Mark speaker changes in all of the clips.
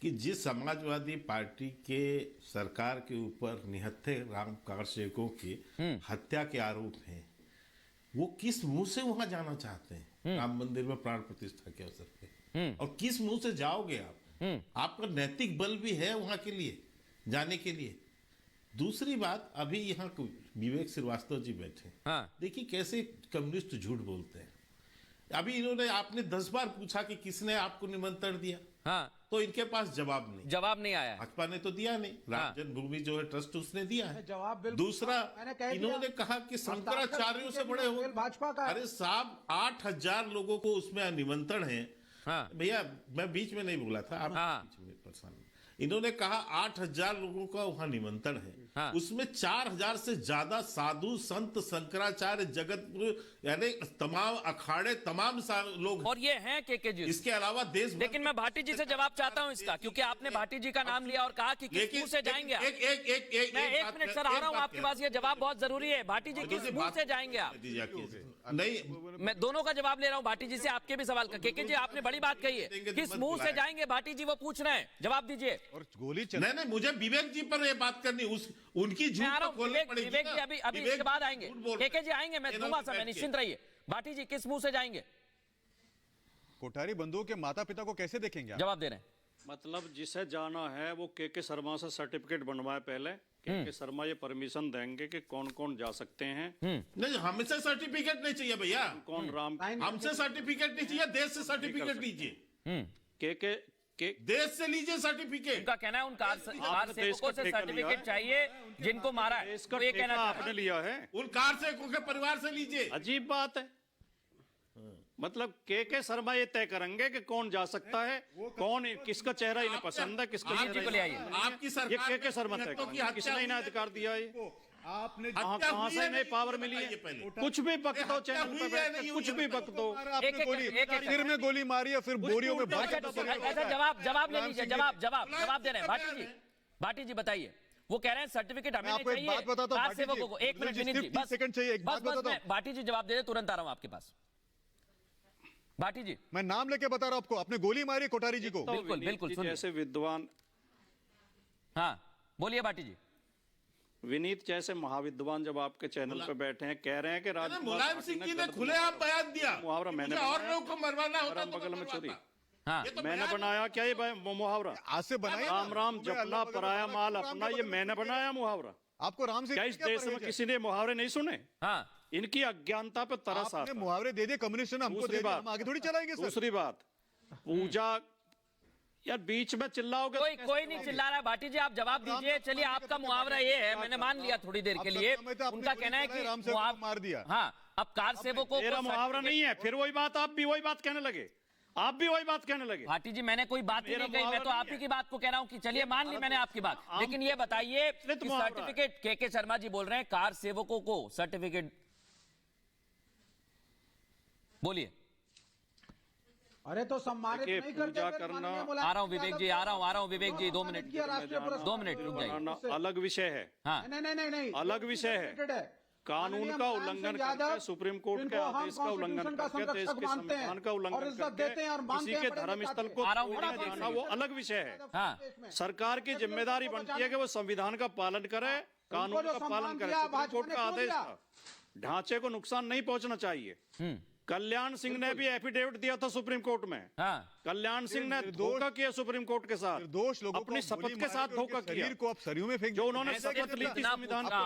Speaker 1: कि जिस समाजवादी पार्टी के सरकार के ऊपर निहत्थे राम कारसेवकों की हत्या के आरोप हैं, वो किस मुंह से वहां जाना चाहते हैं राम मंदिर में प्राण प्रतिष्ठा के अवसर पे, और किस मुंह से जाओगे आप? आपका नैतिक बल भी है वहां के लिए जाने के लिए? दूसरी बात, अभी यहाँ विवेक श्रीवास्तव जी बैठे,
Speaker 2: हाँ।
Speaker 1: देखिए कैसे कम्युनिस्ट झूठ बोलते हैं। अभी इन्होंने, आपने 10 बार पूछा कि किसने आपको निमंत्रण दिया,
Speaker 2: हाँ,
Speaker 1: तो इनके पास जवाब नहीं।
Speaker 2: जवाब नहीं आया है।
Speaker 1: भाजपा ने तो दिया नहीं, राम
Speaker 2: हाँ।
Speaker 1: जन्मभूमि जो है ट्रस्ट उसने दिया है
Speaker 3: जवाब बिल्कुल।
Speaker 1: दूसरा,
Speaker 3: मैंने कह दिया,
Speaker 1: इन्होंने कहा कि शंकराचार्यों से बड़े हो
Speaker 3: भाजपा का।
Speaker 1: अरे साहब, 8,000 लोगों को उसमें निमंत्रण है।
Speaker 2: हाँ।
Speaker 1: भैया मैं बीच में नहीं बोला था, आप
Speaker 2: हाँ।
Speaker 1: बीच में परेशान। इन्होंने कहा 8,000 लोगों का वहां निमंत्रण है।
Speaker 2: हाँ।
Speaker 1: उसमें 4,000 से ज्यादा साधु संत शंकराचार्य जगत यानी तमाम अखाड़े तमाम लोग हैं।
Speaker 2: और ये हैं के जी।
Speaker 1: इसके अलावा देश,
Speaker 2: लेकिन मैं भाटी जी से जवाब चाहता हूं इसका, क्योंकि आपने भाटी जी का नाम लिया और कहा कि किस मुंह से जाएंगे आप? मैं एक मिनट सर आ रहा हूं आपके पास, ये जवाब बहुत जरूरी है। भाटी जी किस मुंह से जाएंगे आप?
Speaker 1: नहीं,
Speaker 2: मैं दोनों का जवाब ले रहा हूं, भाटी जी से आपके भी सवाल का। के जी आपने बड़ी बात कही है, किस मुंह से जाएंगे भाटी जी, वो पूछ रहे हैं, जवाब दीजिए।
Speaker 4: और गोली
Speaker 1: नहीं, मुझे विवेक जी पर ये बात करनी, उनकी झूठ को खोलनी पड़ेगी।
Speaker 2: विवेक जी अभी इसके बाद आएंगे, के जी आएंगे, मैं दूंगा समय, निश्चिंत रहिए। भाटी जी किस मुंह से जाएंगे?
Speaker 4: कोठारी बंधुओं के माता पिता को कैसे देखेंगे आप?
Speaker 2: जवाब दे रहे हैं।
Speaker 5: मतलब जिसे जाना है वो के शर्मा से सर्टिफिकेट बनवाए पहले। के शर्मा ये परमिशन देंगे कि कौन कौन जा सकते हैं।
Speaker 1: नहीं, हमसे सर्टिफिकेट नहीं चाहिए भैया,
Speaker 5: कौन राम,
Speaker 1: हमसे सर्टिफिकेट नहीं चाहिए, देश से सर्टिफिकेट लीजिए।
Speaker 5: के
Speaker 1: देश से लीजिए सर्टिफिकेट।
Speaker 2: उनका कहना है उन कार सेवकों से सर्टिफिकेट चाहिए जिनको मारा है,
Speaker 5: इसका
Speaker 2: ये कहना
Speaker 5: आपने लिया है,
Speaker 1: उन कार सेवकों के परिवार से लीजिए।
Speaker 5: अजीब बात है। मतलब के शर्मा ये तय करेंगे कि कौन जा सकता है, कौन किसका चेहरा इन्हें पसंद है, किसका
Speaker 2: जी को ले आइए।
Speaker 1: आपकी सरकार
Speaker 5: ये के शर्मा तय करेंगे, किसने इन्हें अधिकार दिया है?
Speaker 4: आपने
Speaker 5: कहां से इन्हें पावर मिली है? कुछ भी बक दो चैनल पे बैठ के, कुछ भी बक दो।
Speaker 4: आपने गोली सिर में गोली मारी है, फिर बोरियों में भर के
Speaker 2: ऐसा जवाब ले लीजिए। जवाब दे रहे हैं भाटी जी बताइए। वो कह रहे हैं सर्टिफिकेट हमें नहीं चाहिए, कार सेवकों को। एक मिनट विनीत जी, बस
Speaker 4: सेकंड चाहिए, एक बात बताता हूं।
Speaker 2: भाटी जी जवाब दे दे, तुरंत आ रहा हूं आपके पास। भाटी जी,
Speaker 4: मैं नाम लेके बता रहा हूं आपको, आपने गोली मारी कोठारी जी को।
Speaker 2: बिल्कुल
Speaker 5: जैसे विद्वान,
Speaker 2: हाँ बोलिए भाटी जी।
Speaker 5: विनीत जैसे महाविद्वान जब आपके चैनल पे बैठे हैं, कह रहे हैं कि
Speaker 1: मुलायम सिंह जी ने खुलेआम बयान दिया,
Speaker 5: मुहावरा मैंने
Speaker 1: और लोगों को मरवाना होता तो
Speaker 5: बगल में चोरी,
Speaker 2: हाँ
Speaker 5: मैंने बनाया क्या ये मुहावरा?
Speaker 4: आज से बनाया,
Speaker 5: राम राम जपना पराया माल अपना, ये मैंने बनाया मुहावरा।
Speaker 4: आपको राम से
Speaker 5: क्या इस देश में किसी ने मुहावरे नहीं सुने?
Speaker 2: हाँ,
Speaker 5: इनकी अज्ञानता पे तरस आता है।
Speaker 4: मुहावरे दे दिए कम्युनिस्ट ने हमको, दे दिया, हम आगे थोड़ी चलाएंगे सर।
Speaker 5: दूसरी बात, पूजा, यार बीच में चिल्लाओगे।
Speaker 2: कोई नहीं चिल्ला रहा है। भाटी जी आप जवाब दीजिए। चलिए आपका मुहावरा ये है, मैंने मान लिया थोड़ी देर के लिए। उनका कहना है कि
Speaker 4: राम से मार दिया।
Speaker 2: हाँ, अब कार सेवकों
Speaker 5: मेरा मुहावरा नहीं है, फिर वही बात, आप भी वही बात कहने लगे, आप भी वही बात कहने लगे।
Speaker 2: भाटी जी मैंने कोई बात ही नहीं कही, मैं तो आप ही की बात को कह रहा हूं कि चलिए मान ली मैंने आपकी बात। लेकिन ये बताइए कि सर्टिफिकेट, के शर्मा जी बोल रहे हैं कार सेवकों को सर्टिफिकेट, बोलिए।
Speaker 3: अरे तो सम्मानित नहीं करते,
Speaker 5: पूजा करना,
Speaker 2: आ रहा हूं विवेक जी, आ रहा हूं विवेक जी, 2 मिनट रुक जाइए।
Speaker 5: अलग विषय है।
Speaker 2: हाँ,
Speaker 3: नहीं,
Speaker 5: अलग विषय है। कानून का उल्लंघन करके, सुप्रीम कोर्ट के आदेश का उल्लंघन करके, देश के संविधान का उल्लंघन करके किसी के धर्म स्थल को जाना, वो अलग विषय है।
Speaker 2: हाँ,
Speaker 5: सरकार की जिम्मेदारी बनती है कि वो संविधान का पालन करे, कानून का पालन करे, सुप्रीम कोर्ट का आदेश था। ढांचे को नुकसान नहीं पहुंचना चाहिए। कल्याण सिंह ने भी एफिडेविट दिया था सुप्रीम कोर्ट में।
Speaker 2: हाँ,
Speaker 5: कल्याण सिंह ने धोखा किया सुप्रीम कोर्ट के साथ,
Speaker 4: दोष लोगों
Speaker 5: अपनी शपथ के साथ धोखा किया।
Speaker 4: को आप सरियों में फेंक,
Speaker 5: जो उन्होंने शपथ ली थी संविधान का,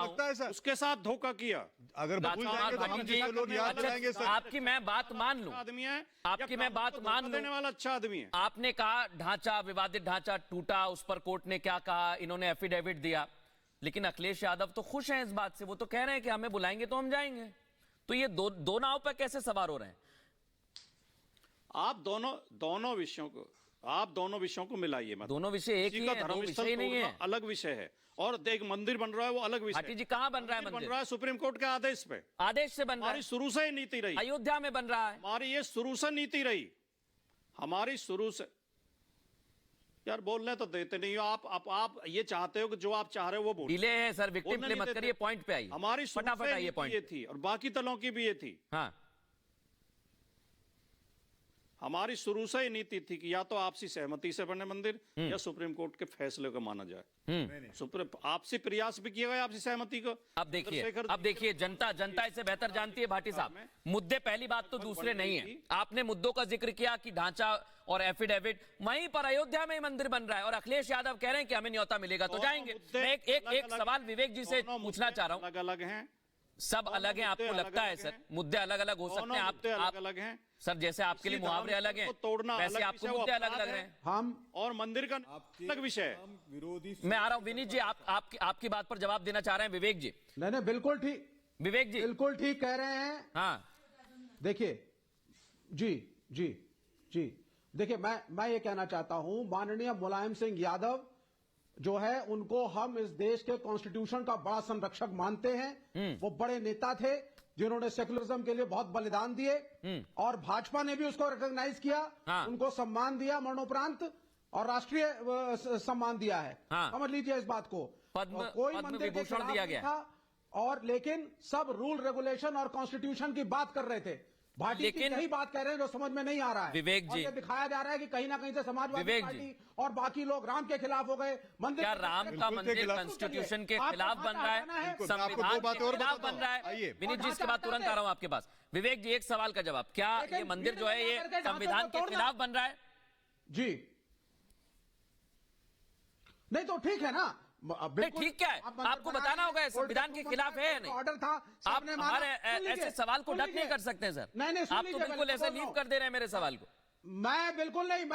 Speaker 5: उसके साथ धोखा किया।
Speaker 4: अगर भूल जाएंगे तो हम जैसे लोग याद रहेंगे सर।
Speaker 2: आपकी मैं बात मान लूं,
Speaker 5: आदमी है,
Speaker 2: आपकी मैं बात मान लूं,
Speaker 5: देने वाला अच्छा आदमी है।
Speaker 2: आपने कहा ढांचा, विवादित ढांचा टूटा, उस पर कोर्ट ने क्या कहा, इन्होंने एफिडेविट दिया। लेकिन अखिलेश यादव तो खुश हैं इस बात से, वो तो कह रहे हैं कि हमें बुलाएंगे तो हम जाएंगे। तो ये दो नाव पर कैसे सवार हो रहे हैं?
Speaker 5: आप दोनों विषयों को मिलाइए मत।
Speaker 2: दोनों विषय एक ही है, दो विषय नहीं है,
Speaker 5: अलग विषय है। और एक मंदिर बन रहा है, वो अलग विषय।
Speaker 2: भाटी जी कहां बन रहा है मंदिर?
Speaker 5: बन रहा है सुप्रीम कोर्ट के आदेश पे,
Speaker 2: आदेश से बन रहा है।
Speaker 5: हमारी शुरू से ही नीति रही,
Speaker 2: अयोध्या में बन रहा है,
Speaker 5: हमारी ये शुरू से नीति रही, हमारी शुरू से। यार बोलने तो देते नहीं हो आप ये चाहते हो कि जो आप चाह रहे हो वो बोलो।
Speaker 2: डिले है सर, विक्टिम प्ले मत करिए, पॉइंट पे आइए।
Speaker 5: हमारी
Speaker 2: फटाफट आइए, पॉइंट
Speaker 5: ये थी और बाकी दलों की भी ये थी।
Speaker 2: हाँ,
Speaker 5: हमारी शुरू से ही नीति थी कि या तो आपसी सहमति से बने मंदिर या सुप्रीम कोर्ट के फैसले को माना जाए। सुप्रीम आपसी प्रयास भी किया गया आपसी सहमति को।
Speaker 2: अब देखिए जनता इसे बेहतर जानती है भाटी साहब। मुद्दे पहली बात तो दूसरे नहीं है। आपने मुद्दों का जिक्र किया कि ढांचा और एफिडेविट, वहीं पर अयोध्या में ही मंदिर बन रहा है और अखिलेश यादव कह रहे हैं कि हमें न्योता मिलेगा तो जाएंगे। मैं एक सवाल विवेक जी से पूछना चाह रहा हूं।
Speaker 5: अलग अलग हैं,
Speaker 2: सब अलग हैं आपको लगता है सर? मुद्दे अलग अलग हो सकते हैं। आप
Speaker 5: अलग हैं
Speaker 2: सर, जैसे आपके लिए मुहावरे अलग हैं वैसे आपको मुद्दे अलग लग रहे हैं।
Speaker 3: हम
Speaker 5: और मंदिर का अलग विषय है।
Speaker 4: विरोधी
Speaker 2: मैं आ रहा हूं विनीत जी, आपकी बात पर जवाब देना चाह रहे हैं विवेक जी।
Speaker 3: नहीं बिल्कुल ठीक,
Speaker 2: विवेक जी
Speaker 3: बिल्कुल ठीक कह रहे हैं।
Speaker 2: हाँ
Speaker 3: देखिए जी देखिए, मैं ये कहना चाहता हूं, माननीय मुलायम सिंह यादव जो है उनको हम इस देश के कॉन्स्टिट्यूशन का बड़ा संरक्षक मानते हैं। वो बड़े नेता थे जिन्होंने सेकुलरिज्म के लिए बहुत बलिदान दिए और भाजपा ने भी उसको रिकॉग्नाइज किया।
Speaker 2: हाँ।
Speaker 3: उनको सम्मान दिया मरणोपरांत और राष्ट्रीय सम्मान दिया है।
Speaker 2: हाँ।
Speaker 3: समझ लीजिए इस बात को। कोई
Speaker 2: पद्म
Speaker 3: मंदिर के
Speaker 2: विभूषण
Speaker 3: खिलाफ
Speaker 2: दिया
Speaker 3: नहीं
Speaker 2: गया।
Speaker 3: था और लेकिन सब रूल रेगुलेशन और कॉन्स्टिट्यूशन की बात कर रहे थे। भाटी
Speaker 2: लेकिन
Speaker 3: यही बात कह रहे हैं जो समझ में नहीं आ रहा है।
Speaker 2: विवेक
Speaker 3: और
Speaker 2: जी,
Speaker 3: ये दिखाया जा रहा है कि कहीं ना कहीं से समाजवादी
Speaker 2: विवेक
Speaker 3: पार्टी
Speaker 2: जी,
Speaker 3: और बाकी लोग राम के खिलाफ हो गए। मंदिर
Speaker 2: क्या राम का मंदिर कॉन्स्टिट्यूशन के खिलाफ बन रहा है, संविधान के खिलाफ बन रहा है? विनीत जी इसके बाद तुरंत आ रहा हूं आपके पास। विवेक जी एक सवाल का जवाब, क्या ये मंदिर जो है ये संविधान के खिलाफ बन रहा है?
Speaker 3: जी नहीं तो ठीक है ना।
Speaker 2: नहीं ठीक क्या है, आपको बताना होगा संविधान के खिलाफ है या नहीं।
Speaker 3: ऑर्डर था,
Speaker 2: आप हमारे ऐसे सवाल को डक नहीं कर सकते हैं सर।
Speaker 3: नहीं
Speaker 2: आप तो बिल्कुल ऐसे लीव कर दे रहे हैं मेरे सवाल को।
Speaker 3: मैं बिल्कुल नहीं,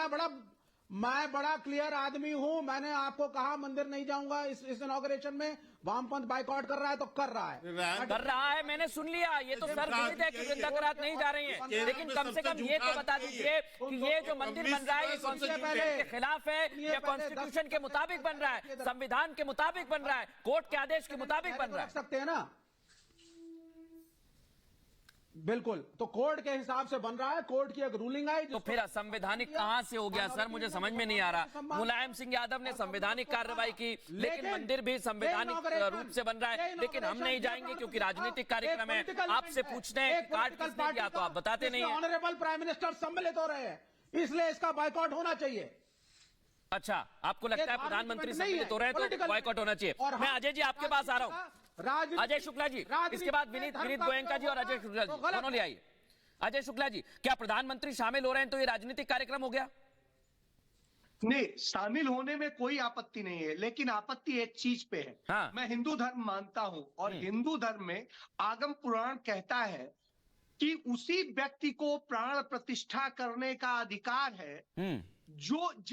Speaker 3: मैं बड़ा क्लियर आदमी हूं। मैंने आपको कहा मंदिर नहीं जाऊंगा इस इनॉग्रेशन में। वामपंथ बाइकॉट कर रहा है तो कर रहा है।
Speaker 2: मैंने सुन लिया। ये तो सर विदित है कि वृंदा करात नहीं जा रही है, लेकिन कम से कम ये तो बता दीजिए कि ये जो मंदिर बन रहा है ये कॉन्स्टिट्यूशन के खिलाफ है या कॉन्स्टिट्यूशन के मुताबिक बन रहा है, संविधान के मुताबिक बन रहा है, कोर्ट के आदेश के मुताबिक बन रहा है?
Speaker 3: सकते हैं ना, बिल्कुल। तो कोर्ट के हिसाब से बन रहा है, कोर्ट की एक रूलिंग आई।
Speaker 2: तो फिर असंवैधानिक कहां से हो गया सर? मुझे समझ में नहीं आ रहा। मुलायम सिंह यादव ने संवैधानिक कार्रवाई की, लेकिन मंदिर भी संवैधानिक रूप से बन रहा है, लेकिन हम नहीं जाएंगे क्योंकि राजनीतिक कार्यक्रम है। आपसे पूछते हैं कि कार्ड किसने दिया तो आप बताते नहीं हैं।
Speaker 3: ऑनरेबल प्राइम मिनिस्टर सम्मिलित हो रहे हैं, इसलिए इसका बाइकॉट होना चाहिए।
Speaker 2: अच्छा, आपको लगता है प्रधानमंत्री सम्मिलित हो रहे हैं तो बाइकॉट होना चाहिए। मैं अजय जी आपके पास आ रहा हूं। अजय शुक्ला जी, इसके बाद विनीत गोयनका जी और अजय शुक्ला जी दोनों ले आइए। अजय शुक्ला जी, क्या प्रधानमंत्री शामिल हो रहे हैं तो ये राजनीतिक कार्यक्रम हो गया?
Speaker 6: नहीं, शामिल होने में कोई आपत्ति नहीं है, लेकिन आपत्ति एक चीज पे है।
Speaker 2: हाँ।
Speaker 6: मैं हिंदू धर्म मानता हूं और हिंदू धर्म में आगम पुराण कहता है कि उसी व्यक्ति को प्राण प्रतिष्ठा करने का अधिकार है जो जिस